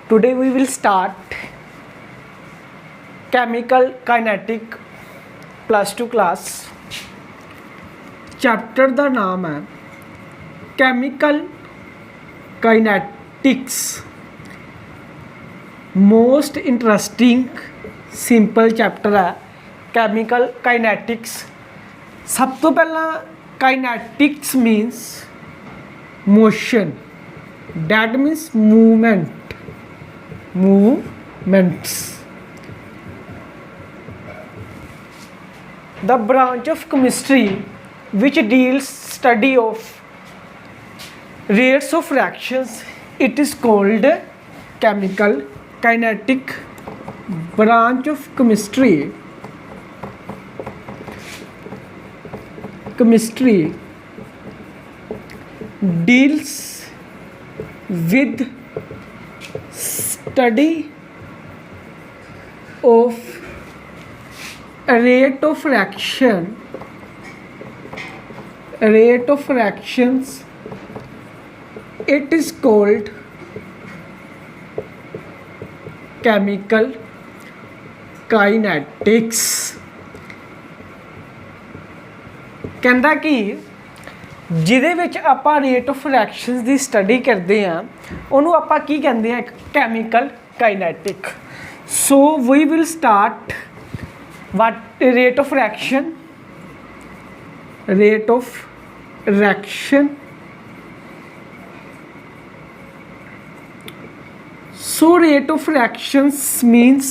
Today we will start chemical kinetic +2 class. Chapter का नाम है chemical kinetics. Most interesting simple chapter है chemical kinetics. सब तो पहला kinetics means motion, that means movements. The branch of chemistry which deals study of rates of reactions, it is called chemical kinetic branch of chemistry. Chemistry deals with study of rate of reactions, it is called chemical kinetics. कहता कि ਜਿਹਦੇ ਵਿੱਚ ਆਪਾਂ rate of reactions ਦੀ study ਕਰਦੇ ਹਾਂ ਉਹਨੂੰ ਆਪਾਂ ਕੀ ਕਹਿੰਦੇ ਆ, chemical kinetic. So we will start what rate of reaction. So rate of reactions means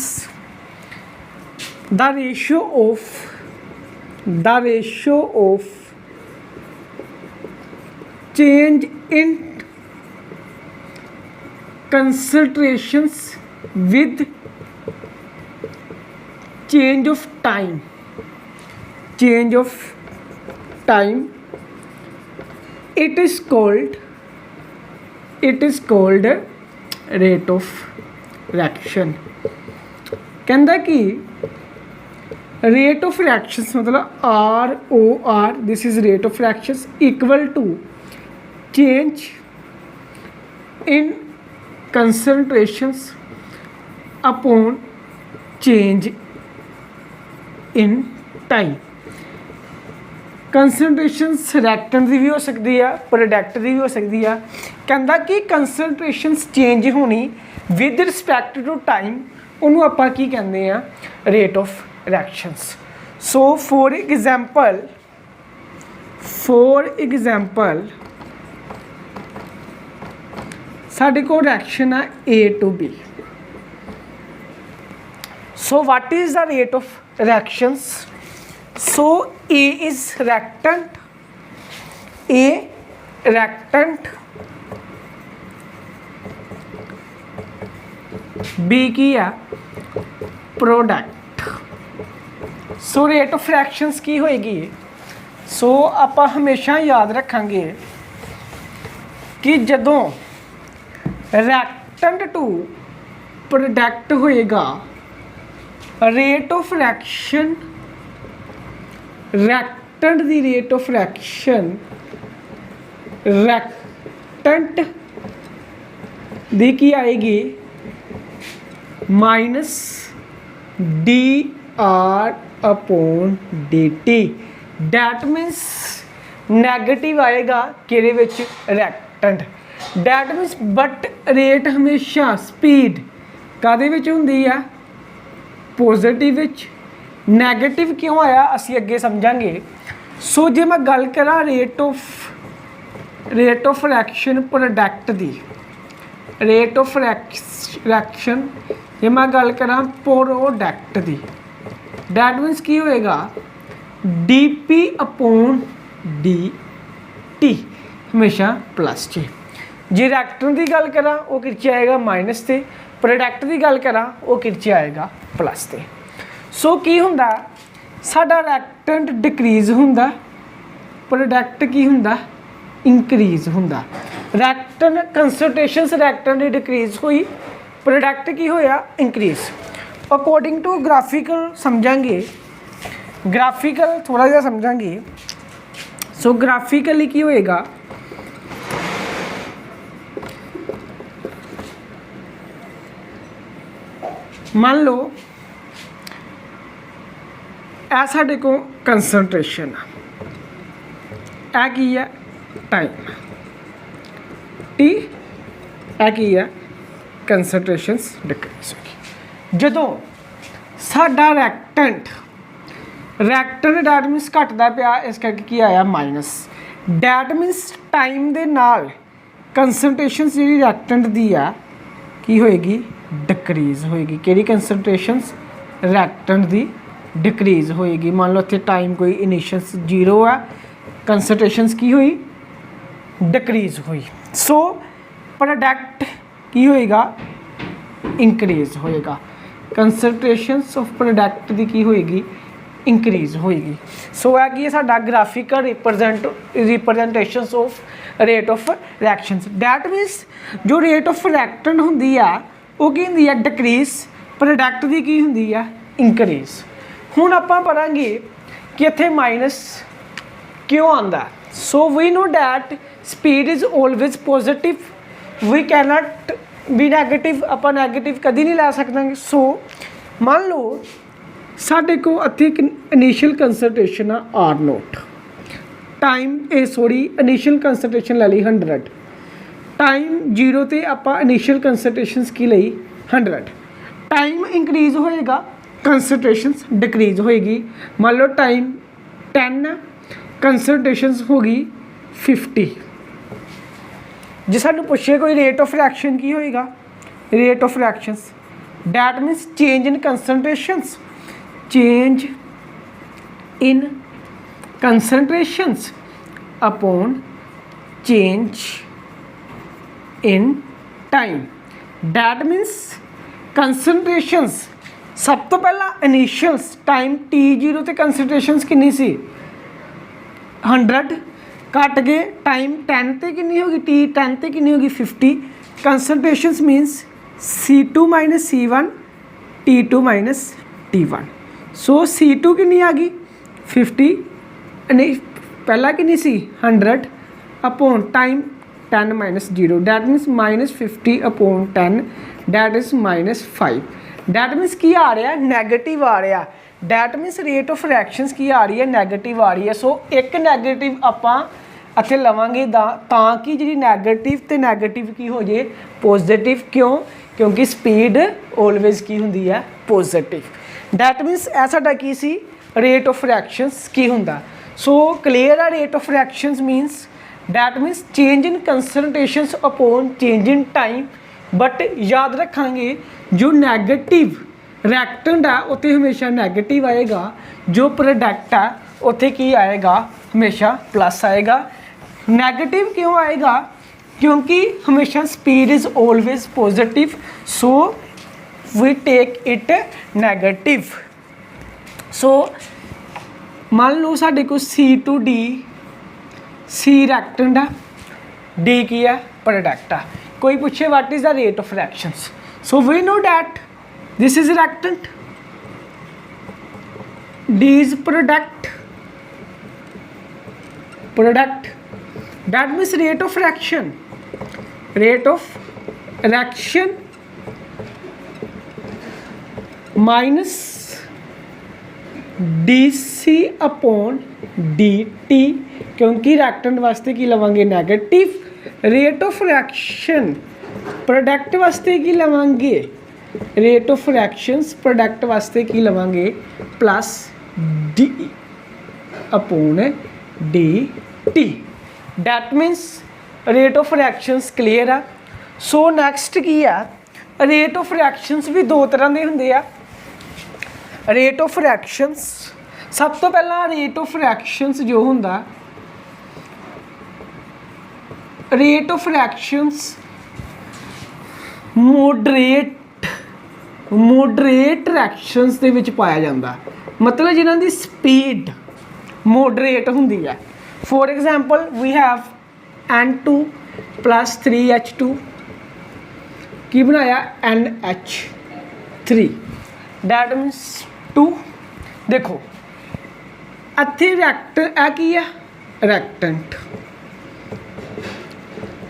the ratio of change in concentrations with change of time. It is called rate of reaction. कहता कि rate of reactions मतलब ROR, this is rate of reactions, equal to change in concentrations upon change in time. Concentrations reactant की भी हो सकती है, product की भी हो सकती है. कहता कि कंसनट्रेशनस चेंज होनी विद रिस्पैक्ट टू टाइम उन्होंने आपां की कहते हैं, rate of reactions. So for example साढ़े को रिएक्शन है A to B. So what is the rate of reactions? So A is reactant, B की है product. So rate of reactions की होएगी. सो आपां हमेशा याद रखांगे कि जदों रिएक्टेंट टू प्रोडक्ट होएगा, रेट ऑफ रिएक्शन रिएक्टेंट दी रेट ऑफ रिएक्शन रिएक्टेंट दी की आएगी -dR/dt. डैट मीन्स नैगेटिव आएगा किहदे विच, reactant. That means but rate हमेशा स्पीड काहदे विच हुंदी है, पॉजिटिव विच. नैगेटिव क्यों आया असी अगे समझांगे. सो जे मैं गल करा रेट ऑफ रिएक्शन प्रोडक्ट दी, रेट ऑफ रिएक्शन जे मैं गल करा प्रोडक्ट दी, डैट मीन्स की होएगा dP/dt हमेशा प्लस च. जे रिएक्टेंट की गल करा वो किरचे आएगा माइनस से, प्रोडक्ट की गल करा वो किरचे आएगा प्लस से. सो की हुंदा साडा रिएक्टेंट डिक्रीज हुंदा, प्रोडक्ट की हुंदा इंक्रीज हुंदा. रिएक्टेंट कंसनट्रेशनस रिएक्टेंट की डिक्रीज हुई, प्रोडक्ट की होया इंक्रीज. अकॉर्डिंग टू ग्राफिकल समझांगे, ग्राफिकल थोड़ा जिहा समझांगे. सो ग्राफिकली की होएगा, मान लो ਇਹ ਸਾਡੇ को कंसनट्रेशन है की है टाइम टी की है कंसनट्रेशनस डिक्रीज होगी जदों साडा रैक्टेंट डैट मीनस घटदा पिया इस करके की आया माइनस डैट मीनस टाइम दे नाल कंसनट्रेशनस जी रैक्टेंट दी है की होएगी डिक्रीज होएगी कि कंसनट्रेशनस रैक्टेंट दी डिक्रीज होएगी मान लो इतने टाइम कोई इनिशियल 0 है कंसनट्रेशनस की हुई डिक्रीज हुई सो प्रोडक्ट की होएगा इंक्रीज होएगा कंसनट्रेशनस ऑफ प्रोडक्ट दी की होएगी इंक्रीज होएगी सो है कि साडा graphical representations of rate of reactions that means जो रेट ऑफ रिएक्टेंट हुंदी है वो की हुंदी है डिक्रीज प्रोडक्ट दी की हुंदी है इंक्रीज हुण आपां पढ़ांगे कि इत्थे माइनस क्यों आंदा so we know that speed is always positive we cannot be negative आपां नैगेटिव कदी नहीं लै सकते सो मान लो साडे को इत्थे एक इनिशियल कंसनट्रेशन आ are not time sorry initial concentration लै ली 100 टाइम 0 ते आपां इनिशियल कंसनट्रेशनस की लई 100 टाइम इंक्रीज होएगा कंसनट्रेशनस डिक्रीज होएगी मान लो टाइम 10 कंसनट्रेशनस होगी 50 जे सानू पूछे कोई रेट ऑफ रिएक्शन की होएगा rate of reactions that means change in concentrations change in concentrations upon change in time that means concentrations सब तो पहला इनिशियल्स टाइम t0 ते कंसनट्रेशंस कितनी सी 100 कट गए टाइम 10 ते कितनी होगी t10 ते कितनी होगी 50 कंसनट्रेशंस मीनस C2 minus C1 T2 minus T1 सो C2 कितनी आ गई 50 नहीं पहला कितनी सी 100 upon time 10 minus 0 that मीनस minus 50 upon 10 that is minus 5 that मीनस की आ रहा है नैगेटिव आ रहा that means rate of reactions की आ रही है नैगेटिव आ रही है सो एक नैगेटिव आपां इत्थे लवांगे तां कि जी नैगेटिव ते नैगेटिव की हो जाए पॉजिटिव क्यों क्योंकि स्पीड ऑलवेज की हुंदी है पॉजिटिव डैट मीनस ऐ साडा की सी रेट ऑफ रिएक्शंस की हुंदा सो क्लीयर आ rate of reactions means that means change in concentrations upon change in time but याद रखांगे जो नैगेटिव रिएक्टेंट है उत्थे हमेशा नैगेटिव आएगा जो प्रोडक्ट है उत्थे की आएगा हमेशा प्लस आएगा नेगेटिव क्यों आएगा क्योंकि हमेशा speed is always positive so we take it negative so मान लो साढ़े को C2D C रिएक्टेंट है D की है प्रोडक्ट है कोई पूछे what is the rate of reactions so we know that this is reactant D is product that means rate of reaction minus dc upon dt क्योंकि रिएक्टेंट वास्ते की लवांगे negative rate of reaction product वास्ते की लवांगे rate of reactions product वास्ते की लवांगे plus d upon d t that means rate of reactions clear है सो नैक्सट की है रेट ऑफ रिएक्शंस भी दो तरह के होंगे आ रेट ऑफ रिएक्शंस सब तो पहला रेट ऑफ रिएक्शंस जो होंदा rate of reactions moderate reactions दे विच पाया जाता मतलब जिन्हां दी स्पीड मॉडरेट हुंदी है for example we have N2 plus 3H2 की बनाया NH3 डैट मीनस 2 देखो इत्थे रिएक्टर है की है रिएक्टेंट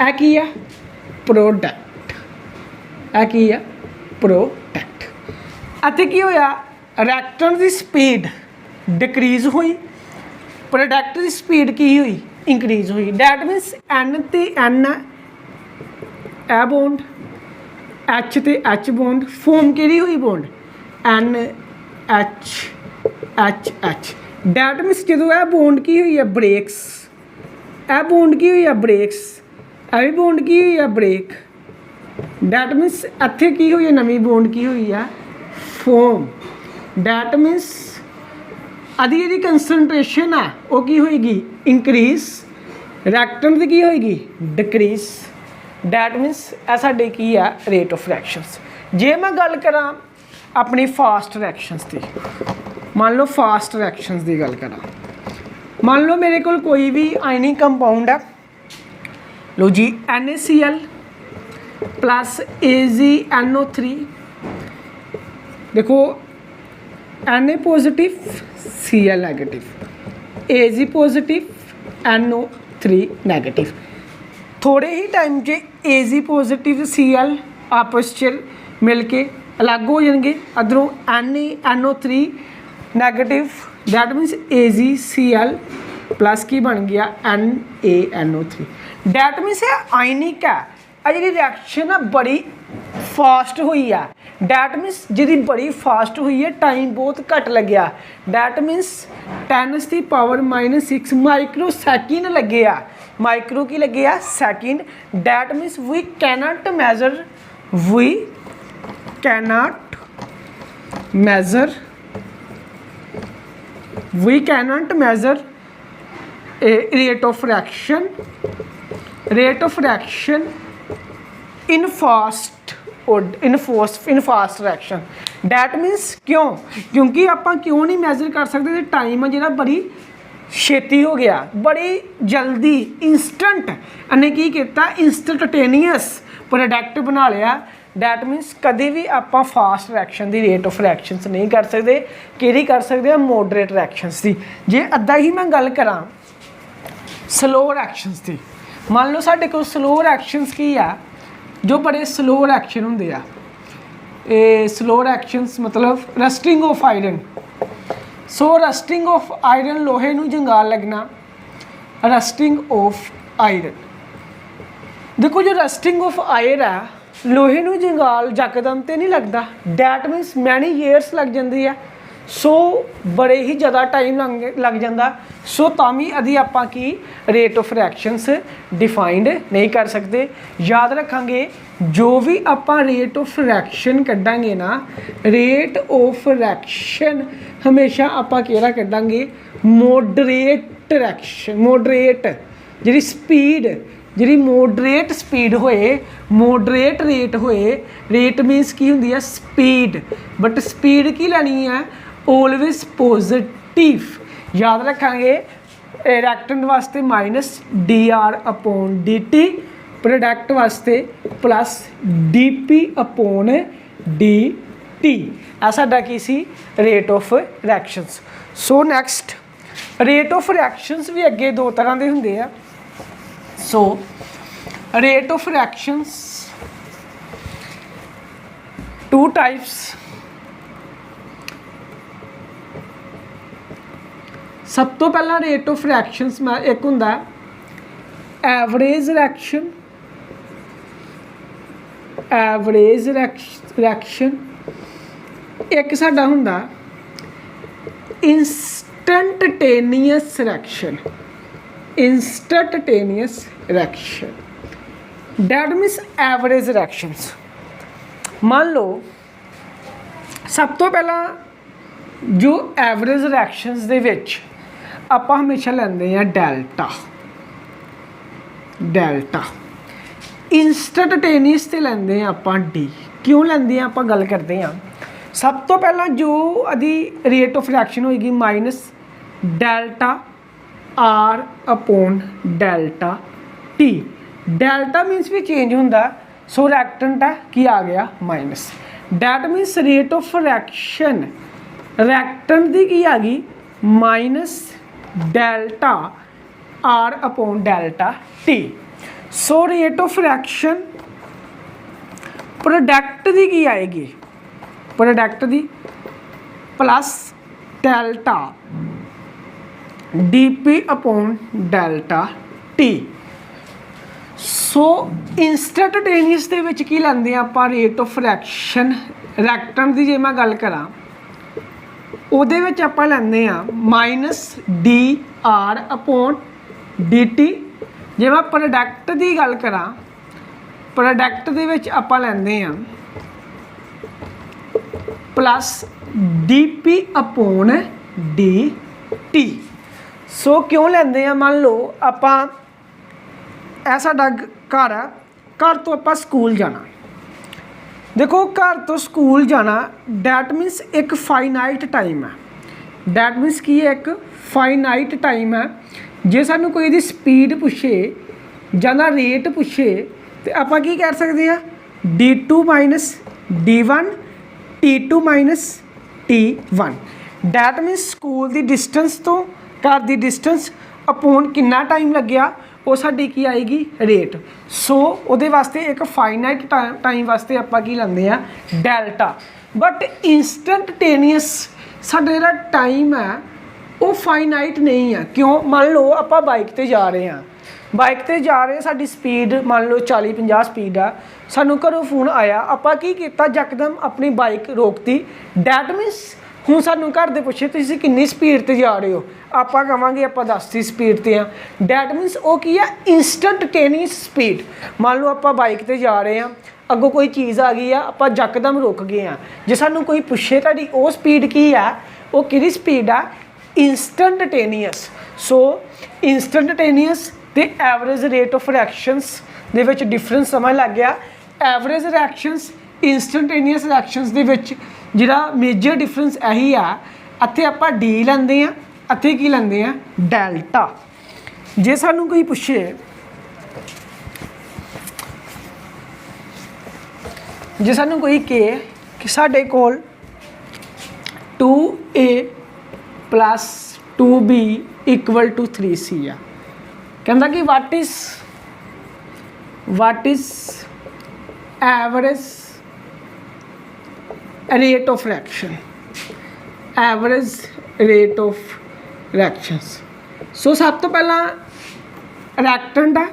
है की है प्रोडक्ट है की है प्रोडक्ट ਅਤੇ ਕੀ ਹੋਇਆ ਰਿਐਕਟੈਂਟ ਦੀ ਸਪੀਡ ਡਿਕਰੀਜ਼ ਹੋਈ, प्रोडक्ट की स्पीड की हुई इंक्रीज हुई। डैट मीनस एन ते एन ए बॉन्ड एच ते एच बॉन्ड फॉर्म कि हुई bond N H H H. That means जो यह बॉन्ड की हुई है ब्रेक्स, यह बॉन्ड की हुई है ब्रेक्स, यह भी बॉन्ड की हुई है ब्रेक। डैट मीनस इत्थे की हुई है नवी बॉन्ड की हुई है फॉर्म। डैट मीनस अदी जी कंसनट्रेशन है वो की होएगी इंक्रीज, रिएक्टेंट की होएगी डिक्रीज। डैट मीनस यह साडे की है रेट ऑफ रिएक्शंस। जे मैं गल करा अपनी फास्ट रिएक्शंस की, मान लो फास्ट रिएक्शंस की गल करा, मान लो मेरे को कोई भी आयनिक कंपाउंड है, लो जी NaCl प्लस AgNO3, देखो Na positive Cl negative, Ag positive NO3 negative. थोड़े ही टाइम से Ag पॉजिटिव Cl आपस च मिल के अलग हो जाएंगे, अदरों NaNO3 negative. That मीनस AgCl plus की बन गया NaNO3। दैट मीनस यह आयनिक है, जी रिएक्शन है बड़ी फास्ट हुई है। डैट मीनस जी बड़ी फास्ट हुई है, टाइम बहुत घट लग्या। डैट मीनस 10⁻⁻6 माइक्रो सैकेंड लगे आ, माइक्रो की लगे आ second. That means we cannot measure rate of reaction in fast reaction. That means क्यों, क्योंकि आप क्यों नहीं मैजर कर सकते, टाइम है जो बड़ी छेती हो गया, बड़ी जल्दी इंस्टेंट इन्हें की किया इंस्टेंटेनियस प्रोडक्ट बना लिया। डैट मीनस कभी भी आप फास्ट रिएक्शन की रेट ऑफ रिएक्शंस नहीं कर सकते, कि कर सकते हैं मॉडरेट रिएक्शंस की। जे अद्धा ही मैं गल करा स्लो रिएक्शंस की, मान लो साढ़े को स्लो रिएक्शंस की है, जो बड़े स्लो रिएक्शन होंगे आ, स्लो रिएक्शंस मतलब rusting of iron. So rusting of iron लोहे नूं जंगाल लगना, रस्टिंग ऑफ आयरन। देखो जो रस्टिंग ऑफ आयर है लोहे नूं जंगाल जकदम तो नहीं लगता, डैट मीनस मैनी ईयर्स लग जाती है। सो बड़े ही ज़्यादा टाइम लग जाता, सो तामी अभी आप की रेट ऑफ रिएक्शंस डिफाइंड नहीं कर सकते। याद रखांगे जो भी आप रेट ऑफ रिएक्शन कड्डांगे ना, रेट ऑफ रिएक्शन हमेशा आप केड़ा कड्डांगे मॉडरेट रिएक्शन। मॉडरेट जी स्पीड, जी मॉडरेट स्पीड होए, मॉडरेट रेट होए, रेट मीनस की होंदी है स्पीड, बट स्पीड की लेनी है ऑलवेज पॉजिटिव। याद रखांगे रिएक्टेंट वास्ते -dr/dt, प्रोडक्ट वास्ते +dp/dt। ऐसा की सी rate of reactions. So next rate of reactions भी अगे दो तरह के होंगे आ। So rate of reactions two types. सब तो पहला रेट ऑफ रिएक्शंस में एक होंदा एवरेज रिएक्शन, एवरेज रिएक्शन। एक साडा होंदा instantaneous reaction, instantaneous reaction. That मीनस average reactions. मान लो सब तो पहला जो एवरेज रिएक्शंस दे विच आप हमेशा लेंदे हैं डेल्टा। डेल्टा इंस्टंटेनियस ते लेंदे हैं आप डी। क्यों लेंदे हैं आप गल करते हैं। सब तो पहला जो अदी रेट ऑफ रिएक्शन होएगी -delta/ΔT। डेल्टा मीनस भी चेंज होंदा, सो रिएक्टेंट है कि आ गया minus. That means rate of reaction reactant की की आ गई -delta/ΔT। So rate of reaction product की की आएगी, प्रोडक्ट की plus delta dp upon delta t. So instantaneous दे विच की लैंदे आपां रेट ऑफ रिएक्शन। रिएक्टेंट दी जे मैं गल करां ਉਹਦੇ ਵਿੱਚ ਆਪਾਂ ਲੈਂਦੇ ਆ -dr अपॉन dt। ਜੇ ਮੈਂ ਪ੍ਰੋਡਕਟ ਦੀ ਗੱਲ ਕਰਾਂ ਪ੍ਰੋਡਕਟ ਦੇ ਵਿੱਚ ਆਪਾਂ ਲੈਂਦੇ ਆ प्लस dp अपॉन dt। सो क्यों ਲੈਂਦੇ ਆ ਮੰਨ ਲਓ ਆਪਾਂ ਇਹ ਸਾਡਾ ਘਰ ਆ, ਘਰ ਤੋਂ ਆਪਾਂ ਸਕੂਲ ਜਾਣਾ। देखो घर तो स्कूल जाना डैट मीनस एक फाइनाइट टाइम है। डैट मीनस की है एक फाइनाइट टाइम है। जे सानू कोई दी स्पीड पूछे जां रेट पूछे तो आपां की कह सकते हैं d2 minus d1 t2 minus t1। That मीनस school की डिस्टेंस तो घर की डिस्टेंस अपॉन कितना टाइम लग्या वो साडी की आएगी रेट। सो ਉਹਦੇ ਵਾਸਤੇ एक फाइनाइट टाइम वास्ते ਆਪਾਂ ਕੀ ਲੈਂਦੇ ਆ डेल्टा। बट इंस्टैंटेनियस ਸਾਡਾ ਜਿਹੜਾ टाइम है वो फाइनाइट नहीं है। क्यों मान लो ਆਪਾਂ बाइक ਤੇ जा रहे हैं, बाइक ਤੇ जा रहे साडी स्पीड मान लो 40-50 स्पीड है। ਸਾਨੂੰ ਘਰੋਂ फोन आया ਆਪਾਂ ਕੀ ਕੀਤਾ यकदम अपनी बाइक रोकती। डैट मीनस ਹੁਣ ਸਾਨੂੰ ਘਰ ਦੇ ਪੁੱਛੇ ਤੁਸੀਂ ਕਿੰਨੀ ਸਪੀਡ ਤੇ ਜਾ ਰਹੇ ਹੋ ਆਪਾਂ ਕਹਾਂਗੇ ਆਪਾਂ 10 ਦੀ ਸਪੀਡ ਤੇ ਆ। ਡੈਟ ਮੀਨਸ ਉਹ ਕੀ ਆ ਇੰਸਟੈਂਟੇਨੀਅਸ ਸਪੀਡ। ਮੰਨ ਲਓ ਆਪਾਂ ਬਾਈਕ ਤੇ ਜਾ ਰਹੇ ਆ ਅੱਗੋਂ ਕੋਈ ਚੀਜ਼ ਆ ਗਈ ਆ ਆਪਾਂ ਯਕਦਮ ਰੁਕ ਗਏ ਆ। ਜੇ ਸਾਨੂੰ ਕੋਈ ਪੁੱਛੇ ਤੁਹਾਡੀ ਉਹ ਸਪੀਡ ਕੀ ਆ ਉਹ ਕਿਹੜੀ ਸਪੀਡ ਆ ਇੰਸਟੈਂਟੇਨੀਅਸ। ਸੋ ਇੰਸਟੈਂਟੇਨੀਅਸ ਤੇ ਐਵਰੇਜ ਰੇਟ ਆਫ ਰਿਐਕਸ਼ਨਸ ਦੇ ਵਿੱਚ ਡਿਫਰੈਂਸ ਸਮਝ ਲੱਗ ਗਿਆ। ਐਵਰੇਜ ਰਿਐਕਸ਼ਨਸ ਇੰਸਟੈਂਟੇਨੀਅਸ ਰਿਐਕਸ਼ਨਸ ਦੇ ਵਿੱਚ ਜਿਹੜਾ ਮੇਜਰ ਡਿਫਰੈਂਸ ਇਹੀ ਆ ਇੱਥੇ ਆਪਾਂ ਡੀ ਲੈਂਦੇ ਆ ਇੱਥੇ ਕੀ ਲੈਂਦੇ ਆ ਡੈਲਟਾ। ਜੇ ਸਾਨੂੰ ਕੋਈ ਪੁੱਛੇ ਜੇ ਸਾਨੂੰ ਕੋਈ ਕਹੇ ਕਿ ਸਾਡੇ ਕੋਲ 2a plus 2b equal to 3c ਆ ਕਹਿੰਦਾ ਕਿ what is average rate of reaction, average rate of reactions। सो सब तो पहला रिएक्टेंट है,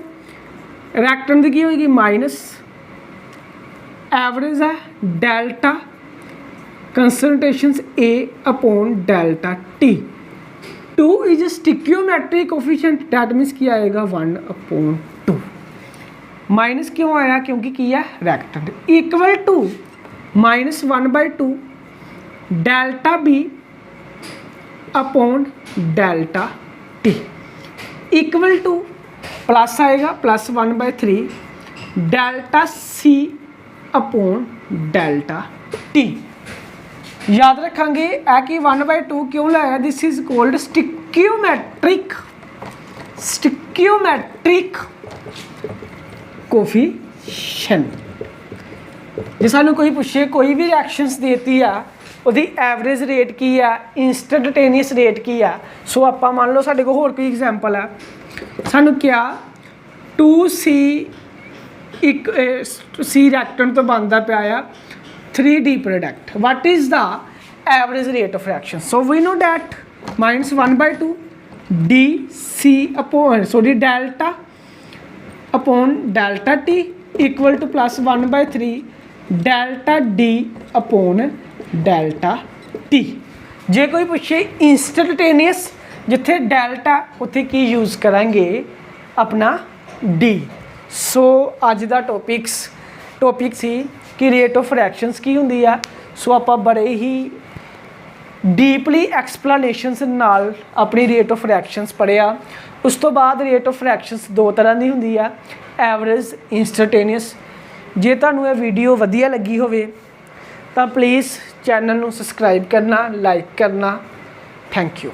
रिएक्टेंट की होगी माइनस एवरेज है delta concentrations A upon delta T। 2 is stoichiometric coefficient that means क्या आएगा 1 अपॉन 2। माइनस क्यों आया क्योंकि किया reactant equal to -1/2 delta B upon delta T equal to plus आएगा +1/3 delta C upon delta T। याद रखेंगे है कि 1/2 क्यों लाया this is called stoichiometric coefficient. जे सानू कोई पूछे कोई भी रिएक्शंस देती है ਉਹਦੀ एवरेज रेट की है इंस्टैंटेनियस रेट की है। सो आप मान लो साढ़े को होर कोई एग्जाम्पल है सानू क्या 2c एक सी रिएक्टेंट तो बनता पाया 3d product. What is the average rate of reaction? So we know that -1/2 dc upon delta upon delta t equal to +1/3 delta d upon delta t। जे कोई पूछे इंस्टैंटेनियस जिथे डेल्टा उत्थे की यूज़ करांगे अपना d। सो अज दा टॉपिक सी कि रेट ऑफ रिएक्शंस की हुंदी आ। सो आप बड़े ही डीपली एक्सप्लेनेशनस नाल अपनी रेट ऑफ रिएक्शंस पढ़िया। उस तो बाद रेट ऑफ रिएक्शंस दो तरह की हुंदी आ एवरेज इंस्टैंटेनियस। जे तुहानू ये वीडियो वधिया लगी होवे तां प्लीज़ चैनल नू सबसक्राइब करना लाइक करना। Thank you.